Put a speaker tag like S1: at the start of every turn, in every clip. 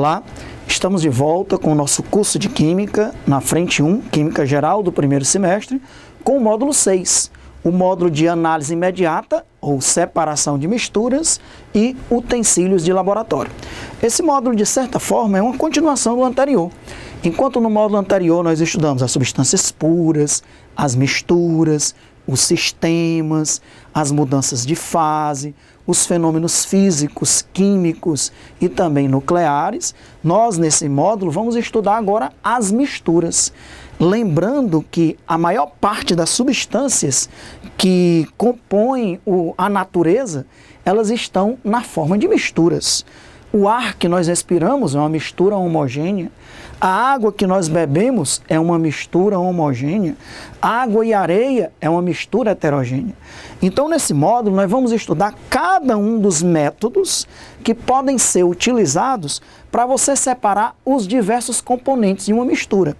S1: Olá, estamos de volta com o nosso curso de Química, na frente 1, Química Geral do primeiro semestre, com o módulo 6, o módulo de análise imediata, ou separação de misturas, e utensílios de laboratório. Esse módulo, de certa forma, é uma continuação do anterior. Enquanto no módulo anterior nós estudamos as substâncias puras, as misturas, os sistemas, as mudanças de fase, os fenômenos físicos, químicos e também nucleares, nós nesse módulo vamos estudar agora as misturas. Lembrando que a maior parte das substâncias que compõem a natureza, elas estão na forma de misturas. O ar que nós respiramos é uma mistura homogênea. A água que nós bebemos é uma mistura homogênea. Água e areia é uma mistura heterogênea. Então, nesse módulo, nós vamos estudar cada um dos métodos que podem ser utilizados para você separar os diversos componentes de uma mistura.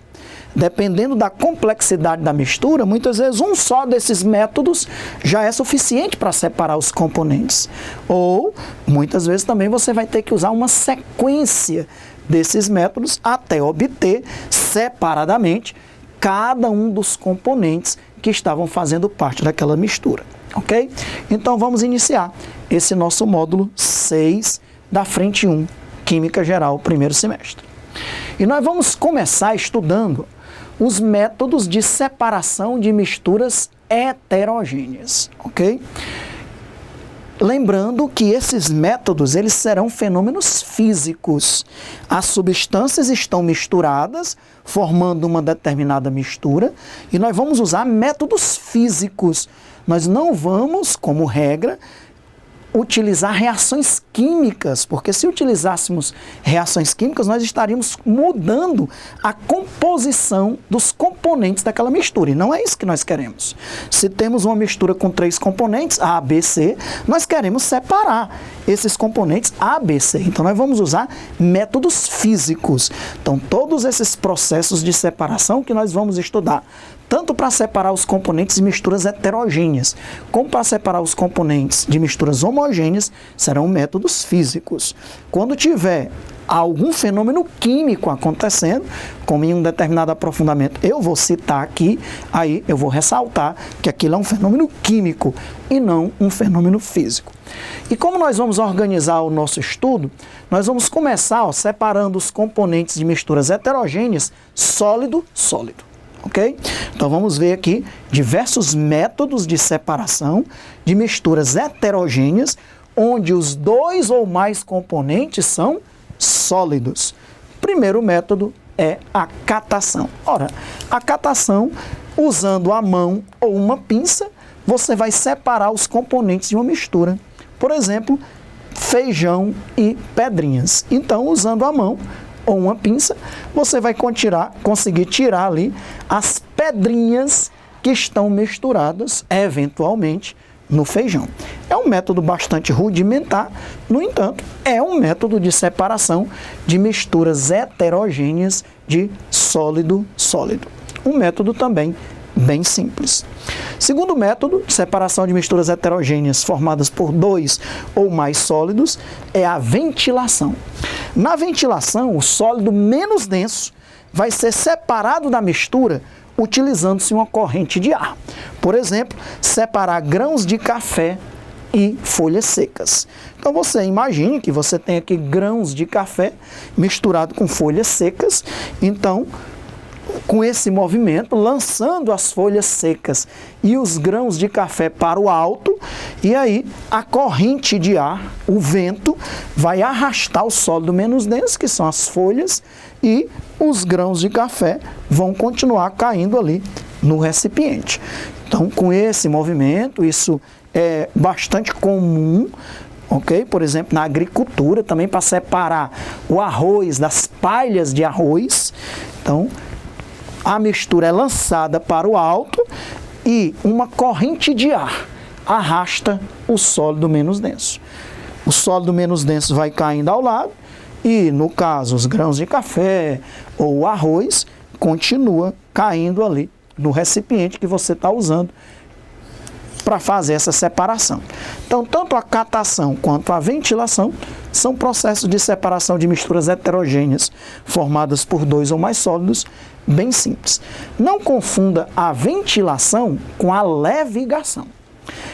S1: Dependendo da complexidade da mistura, muitas vezes um só desses métodos já é suficiente para separar os componentes. Ou, muitas vezes também você vai ter que usar uma sequência desses métodos até obter separadamente cada um dos componentes que estavam fazendo parte daquela mistura, ok? Então vamos iniciar esse nosso módulo 6 da frente 1, Química Geral, primeiro semestre. E nós vamos começar estudando os métodos de separação de misturas heterogêneas, ok? Lembrando que esses métodos, eles serão fenômenos físicos. As substâncias estão misturadas, formando uma determinada mistura, e nós vamos usar métodos físicos. Nós não vamos, como regra, utilizar reações químicas, porque se utilizássemos reações químicas, nós estaríamos mudando a composição dos componentes daquela mistura, e não é isso que nós queremos. Se temos uma mistura com 3 componentes, A, B, C, nós queremos separar esses componentes A, B, C. Então, nós vamos usar métodos físicos. Então, todos esses processos de separação que nós vamos estudar, tanto para separar os componentes de misturas heterogêneas, como para separar os componentes de misturas homogêneas, serão métodos físicos. Quando tiver algum fenômeno químico acontecendo, como em um determinado aprofundamento, eu vou citar aqui, aí eu vou ressaltar que aquilo é um fenômeno químico e não um fenômeno físico. E como nós vamos organizar o nosso estudo, nós vamos começar separando os componentes de misturas heterogêneas, sólido-sólido. Ok? Então vamos ver aqui diversos métodos de separação de misturas heterogêneas, onde os 2 ou mais componentes são sólidos. O primeiro método é a catação. Ora, a catação, usando a mão ou uma pinça, você vai separar os componentes de uma mistura. Por exemplo, feijão e pedrinhas. Então, usando a mão ou uma pinça, você vai conseguir tirar ali as pedrinhas que estão misturadas, eventualmente, no feijão. É um método bastante rudimentar, no entanto, é um método de separação de misturas heterogêneas de sólido-sólido. Um método também bem simples. Segundo método de separação de misturas heterogêneas formadas por 2 ou mais sólidos é a ventilação. Na ventilação, o sólido menos denso vai ser separado da mistura utilizando-se uma corrente de ar. Por exemplo, separar grãos de café e folhas secas. Então você imagine que você tem aqui grãos de café misturado com folhas secas, então com esse movimento, lançando as folhas secas e os grãos de café para o alto, e aí a corrente de ar, o vento, vai arrastar o sólido menos denso, que são as folhas, e os grãos de café vão continuar caindo ali no recipiente. Então, com esse movimento, isso é bastante comum, ok? Por exemplo, na agricultura, também para separar o arroz das palhas de arroz. Então, a mistura é lançada para o alto e uma corrente de ar arrasta o sólido menos denso. O sólido menos denso vai caindo ao lado e, no caso, os grãos de café ou o arroz continua caindo ali no recipiente que você está usando para fazer essa separação. Então, tanto a catação quanto a ventilação são processos de separação de misturas heterogêneas formadas por dois ou mais sólidos, bem simples. Não confunda a ventilação com a levigação.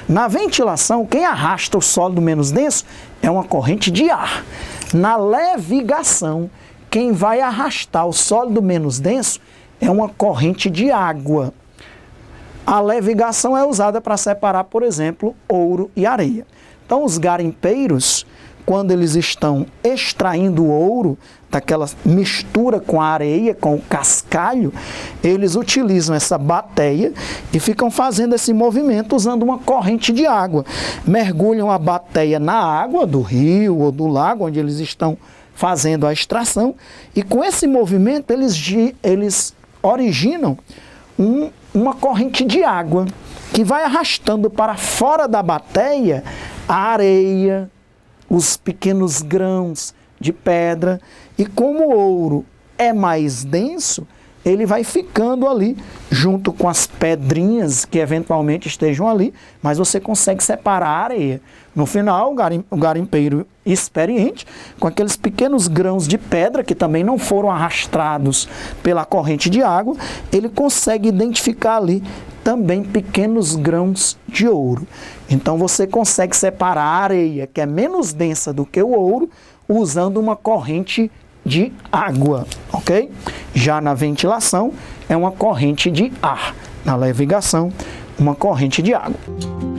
S1: Na ventilação, quem arrasta o sólido menos denso é uma corrente de ar. Na levigação, quem vai arrastar o sólido menos denso é uma corrente de água. A levigação é usada para separar, por exemplo, ouro e areia. Então, os garimpeiros, quando eles estão extraindo o ouro daquela mistura com a areia, com o cascalho, eles utilizam essa bateia e ficam fazendo esse movimento usando uma corrente de água. Mergulham a bateia na água do rio ou do lago onde eles estão fazendo a extração e com esse movimento eles originam uma corrente de água que vai arrastando para fora da bateia a areia, os pequenos grãos de pedra, e como o ouro é mais denso, ele vai ficando ali junto com as pedrinhas que eventualmente estejam ali, mas você consegue separar a areia. No final, o garimpeiro experiente, com aqueles pequenos grãos de pedra que também não foram arrastrados pela corrente de água, ele consegue identificar ali também pequenos grãos de ouro. Então você consegue separar a areia, que é menos densa do que o ouro, usando uma corrente de água, ok? Já na ventilação, é uma corrente de ar. Na levigação, uma corrente de água.